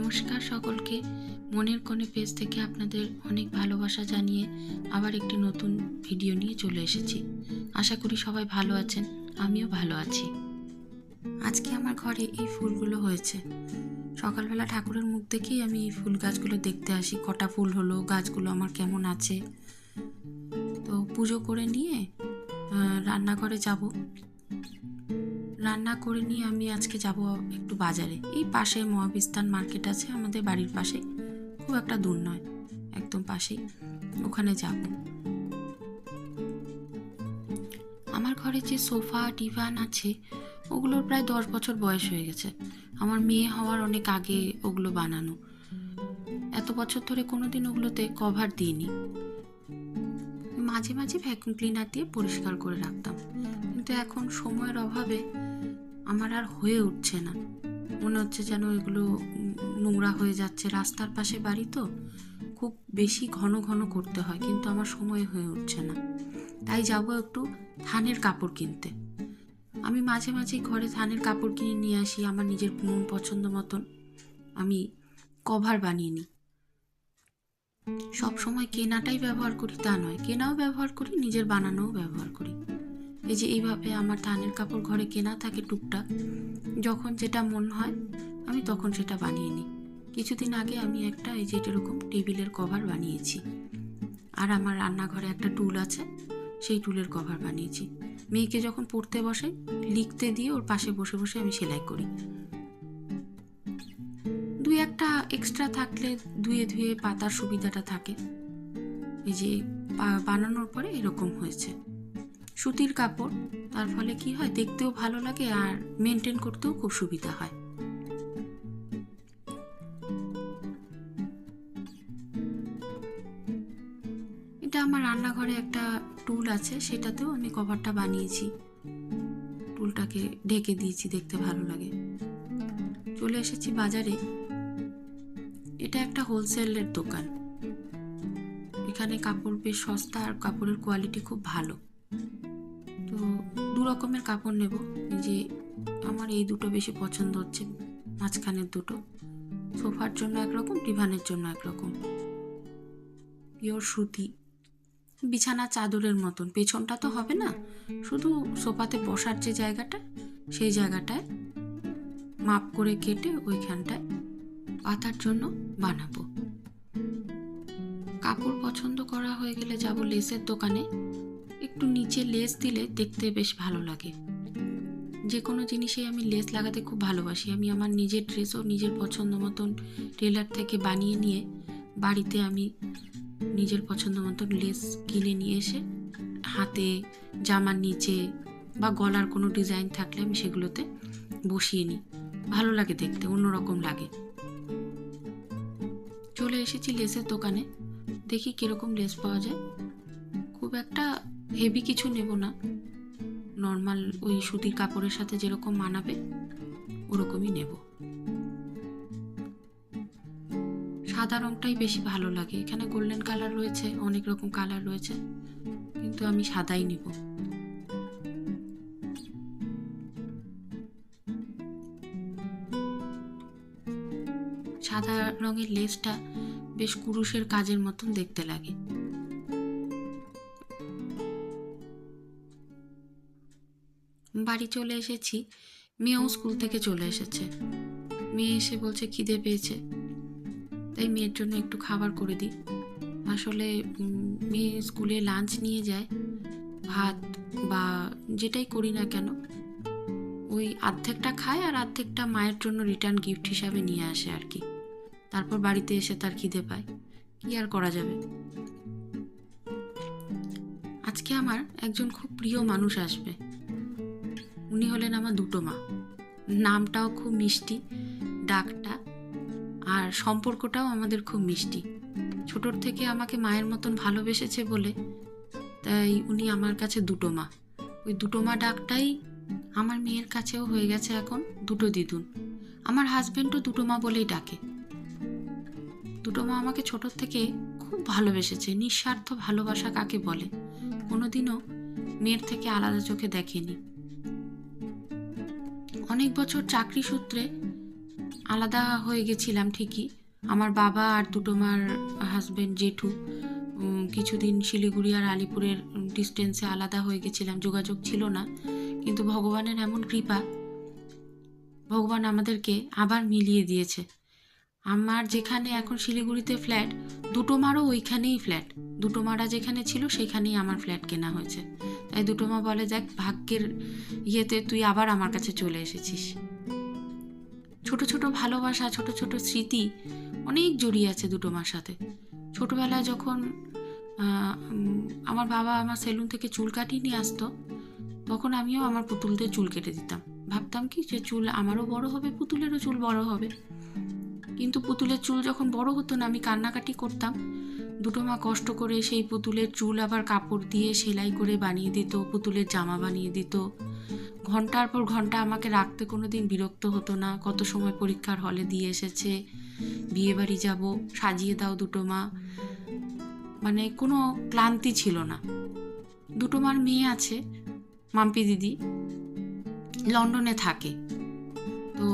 নমস্কার সকলকে। মনের কোণে পেজ থেকে আপনাদের অনেক ভালোবাসা জানিয়ে আবার একটি নতুন ভিডিও নিয়ে চলে এসেছি। আশা করি সবাই ভালো আছেন, আমিও ভালো আছি। আজকে আমার ঘরে এই ফুলগুলো হয়েছে। সকালবেলা ঠাকুরের মুখ দেখেই আমি এই ফুল গাছগুলো দেখতে আসি, কটা ফুল হলো, গাছগুলো আমার কেমন আছে। তো পুজো করে নিয়ে রান্নাঘরে যাব। রান্না করে নিয়ে আমি আজকে যাব একটু বাজারে। এই পাশে মহাবিস্তান মার্কেট আছে আমাদের বাড়ির পাশে, খুব একটা দূর নয়, একদম পাশেই। ওখানে যাব। আমার ঘরে যে সোফা ডিভান আছে ওগুলোর প্রায় 10 বছর বয়স হয়ে গেছে। আমার মেয়ে হওয়ার অনেক আগে ওগুলো বানানো। এত বছর ধরে কোনোদিন ওগুলোতে কভার দিইনি। মাঝে মাঝে ভ্যাকুয়াম ক্লিনার দিয়ে পরিষ্কার করে রাখতাম, কিন্তু এখন সময়ের অভাবে আমার আর হয়ে উঠছে না। মনে হচ্ছে যেন এগুলো নোংরা হয়ে যাচ্ছে। রাস্তার পাশে বাড়ি তো, খুব বেশি ঘন ঘন করতে হয়, কিন্তু আমার সময় হয়ে উঠছে না। তাই যাব একটু থানের কাপড় কিনতে। আমি মাঝে মাঝে ঘরে থানের কাপড় কিনে নিয়ে আসি, আমার নিজের মন পছন্দ মতন আমি কভার বানিয়ে নিই। সব সময় কেনাটাই ব্যবহার করি তা নয়, কেনাও ব্যবহার করি, নিজের বানানোও ব্যবহার করি। এই যে এইভাবে আমার থানের কাপড় ঘরে কেনা থাকে টুকটাক, যখন যেটা মন হয় আমি তখন সেটা বানিয়ে নিই। কিছুদিন আগে আমি একটা এই যে এরকম টেবিলের কভার বানিয়েছি। আর আমার রান্নাঘরে একটা টুল আছে, সেই টুলের কভার বানিয়েছি। মেয়েকে যখন পড়তে বসে লিখতে দিয়ে ওর পাশে বসে বসে আমি সেলাই করি। দুই একটা এক্সট্রা থাকলে ধুয়ে ধুয়ে পাতার সুবিধাটা থাকে। এই যে বানানোর পরে এরকম হয়েছে। সুতির কাপড়, তার ফলে কি হয়, দেখতেও ভালো লাগে আর মেনটেন করতেও খুব সুবিধা হয়। এটা আমার রান্নাঘরে একটা টুল আছে, সেটাতেও আমি কভারটা বানিয়েছি। টুলটাকে ঢেকে দিয়েছি, দেখতে ভালো লাগে। চলে এসেছি বাজারে। এটা একটা হোলসেলের দোকান। এখানে কাপড় বেশ সস্তা আর কাপড়ের কোয়ালিটি খুব ভালো। তো দু রকমের কাপড় নেব। যে আমার এই দুটো বেশি পছন্দ হচ্ছে, মাঝখানের দুটো। সোফার জন্য একরকম, ডিভানের জন্য একরকম। পিওর সুতি, বিছানা চাদরের মতন। পেছনটা তো হবে না, শুধু সোফাতে বসার যে জায়গাটা, সেই জায়গাটায় মাপ করে কেটে ওইখানটায় পাতার জন্য বানাবো। কাপড় পছন্দ করা হয়ে গেলে যাব লেসের দোকানে। একটু নিচে লেস দিলে দেখতে বেশ ভালো লাগে। যে কোনো জিনিসে আমি লেস লাগাতে খুব ভালোবাসি। আমি আমার নিজের ড্রেসও নিজের পছন্দ মতন টেলার থেকে বানিয়ে নিয়ে বাড়িতে আমি নিজের পছন্দ মতন লেস কিনে নিয়ে এসে হাতে, জামার নিচে বা গলার কোনো ডিজাইন থাকলে আমি সেগুলোতে বসিয়ে নিই। ভালো লাগে দেখতে, অন্যরকম লাগে। চলে এসেছি লেসের দোকানে, দেখি কিরকম লেস পাওয়া যায়। খুব একটা হেভি কিছু নেব না, নর্মাল ওই সুতির কাপড়ের সাথে যেরকম মানাবে ওরকমই নেব। সাদা রংটাই বেশি ভালো লাগে। এখানে গোল্ডেন কালার রয়েছে, অনেক রকম কালার রয়েছে, কিন্তু আমি সাদাই নেব। সাদা রঙের লেসটা বেশ কুরুশের কাজের মতন দেখতে লাগে। বাড়ি চলে এসেছি। মেয়েও স্কুল থেকে চলে এসেছে। মেয়ে এসে বলছে খিদে পেয়েছে, তাই মেয়ের জন্য একটু খাবার করে দিই। আসলে মেয়ে স্কুলে লাঞ্চ নিয়ে যায়, ভাত বা যেটাই করি না কেন, ওই অর্ধেকটা খায় আর অর্ধেকটা মায়ের জন্য রিটার্ন গিফট হিসাবে নিয়ে আসে আর কি। তারপর বাড়িতে এসে তার খিদে পায়, কি আর করা যাবে। আজকে আমার একজন খুব প্রিয় মানুষ আসবে। উনি হলেন আমার দুটো মা। নামটাও খুব মিষ্টি, ডাকটা আর সম্পর্কটাও আমাদের খুব মিষ্টি। ছোটোর থেকে আমাকে মায়ের মতন ভালোবেসেছে বলে তাই উনি আমার কাছে দুটো মা। ওই দুটো মা ডাকটাই আমার মেয়ের কাছেও হয়ে গেছে এখন দুটো দিদুন। আমার হাজবেন্ডও দুটো মা বলেই ডাকে। দুটো মা আমাকে ছোটোর থেকে খুব ভালোবেসেছে। নিঃস্বার্থ ভালোবাসা কাকে বলে, কোনোদিনও মেয়ের থেকে আলাদা চোখে দেখেনি। অনেক বছর চাকরি সূত্রে আলাদা হয়ে গেছিলাম ঠিকই, আমার বাবা আর দুটো মার হাজব্যান্ড জেঠু কিছুদিন শিলিগুড়ি আর আলিপুরের ডিস্টেন্সে আলাদা হয়ে গেছিলাম, যোগাযোগ ছিল না। কিন্তু ভগবানের এমন কৃপা, ভগবান আমাদেরকে আবার মিলিয়ে দিয়েছে। আমার যেখানে এখন শিলিগুড়িতে ফ্ল্যাট, দুটো মারও ওইখানেই ফ্ল্যাট, দুটো মারা যেখানে ছিল সেখানেই আমার ফ্ল্যাট কেনা হয়েছে। তাই দুটো মা বলে, দেখ ভাগ্যের ইয়েতে তুই আবার আমার কাছে চলে এসেছিস। ছোট ছোট ভালোবাসা, ছোট ছোট স্মৃতি অনেক জড়িয়ে আছে দুটো মার সাথে। ছোটবেলায় যখন আমার বাবা আমার সেলুন থেকে চুল কাটিয়ে নিয়ে আসতো, তখন আমিও আমার পুতুলদের চুল কেটে দিতাম। ভাবতাম কি যে চুল আমারও বড় হবে, পুতুলেরও চুল বড় হবে। কিন্তু পুতুলের চুল যখন বড় হতো না, আমি কান্নাকাটি করতাম। দুটো মা কষ্ট করে সেই পুতুলের চুল আবার কাপড় দিয়ে সেলাই করে বানিয়ে দিত, পুতুলের জামা বানিয়ে দিত। ঘন্টার পর ঘন্টা আমাকে রাখতে কোনো দিন বিরক্ত হতো না। কত সময় পরীক্ষার হলে দিয়ে এসেছে, বিয়ে বাড়ি যাব, সাজিয়ে দাও দুটো মা, মানে কোনো ক্লান্তি ছিল না। দুটো মার মেয়ে আছে, মাম্পি দিদি, লন্ডনে থাকে। তো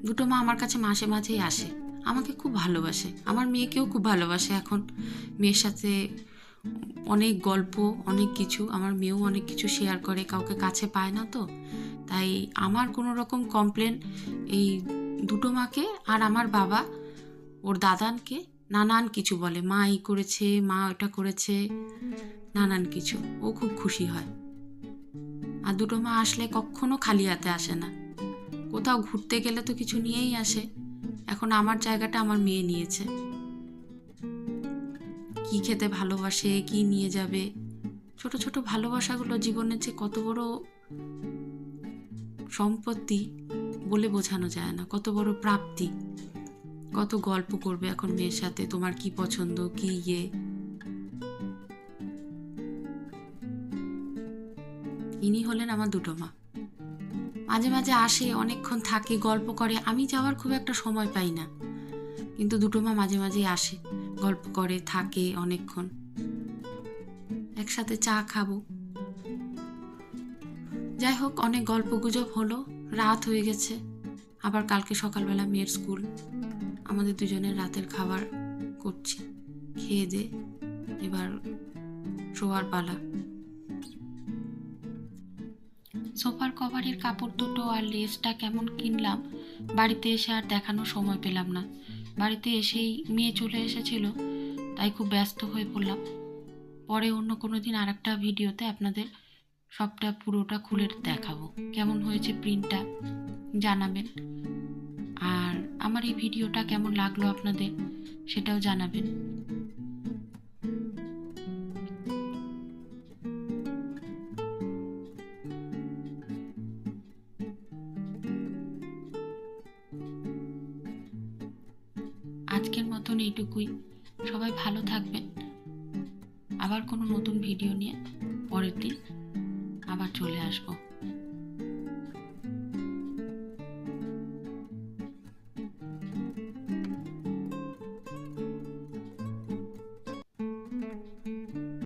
দুটো মা আমার কাছে মাঝে মাঝেই আসে, আমাকে খুব ভালোবাসে, আমার মেয়েকেও খুব ভালোবাসে। এখন মেয়ের সাথে অনেক গল্প, অনেক কিছু, আমার মেয়েও অনেক কিছু শেয়ার করে, কাউকে কাছে পায় না তো। তাই আমার কোনো রকম কমপ্লেন এই দুটো মাকে আর আমার বাবা ওর দাদানকে নানান কিছু বলে, মা এই করেছে, মা ওটা করেছে, নানান কিছু। ও খুব খুশি হয়। আর দুটো মা আসলে কখনো খালি হাতে আসে না, কোথাও ঘুরতে গেলে তো কিছু নিয়েই আসে। এখন আমার জায়গাটা আমার মেয়ে নিয়েছে, কি খেতে ভালোবাসে, কি নিয়ে যাবে। ছোট ছোট ভালোবাসাগুলো জীবনের যে কত বড় সম্পত্তি বলে বোঝানো যায় না, কত বড় প্রাপ্তি। কত গল্প করবে এখন মেয়ের সাথে, তোমার কি পছন্দ, কি ইয়ে। ইনি হলেন আমার দুটো মা। মাঝে মাঝে আসে, অনেকক্ষণ থাকে, গল্প করে। আমি যাওয়ার খুব একটা সময় পাই না, কিন্তু দুটো মা মাঝে মাঝেই আসে, গল্প করে, থাকে অনেকক্ষণ, একসাথে চা খাবো। যাই হোক, অনেক গল্প গুজব হলো, রাত হয়ে গেছে। আবার কালকে সকালবেলা মেয়ের স্কুল, আমাদের দুজনের রাতের খাবার করছি, খেয়ে দে এবার শোয়ার পালা। সোফার কভারের কাপড় দুটো আর লেসটা কেমন কিনলাম, বাড়িতে এসে আর দেখানোর সময় পেলাম না। বাড়িতে এসেই মেয়ে চলে এসেছিল, তাই খুব ব্যস্ত হয়ে পড়লাম। পরে অন্য কোনো দিন আর একটা ভিডিওতে আপনাদের সবটা পুরোটা খুলে দেখাবো, কেমন হয়েছে প্রিন্টটা জানাবেন। আর আমার এই ভিডিওটা কেমন লাগলো আপনাদের সেটাও জানাবেন। আজকের মতন এইটুকুই, সবাই ভালো থাকবেন। আবার কোনো নতুন ভিডিও নিয়ে পরের দিন আবার চলে আসবো।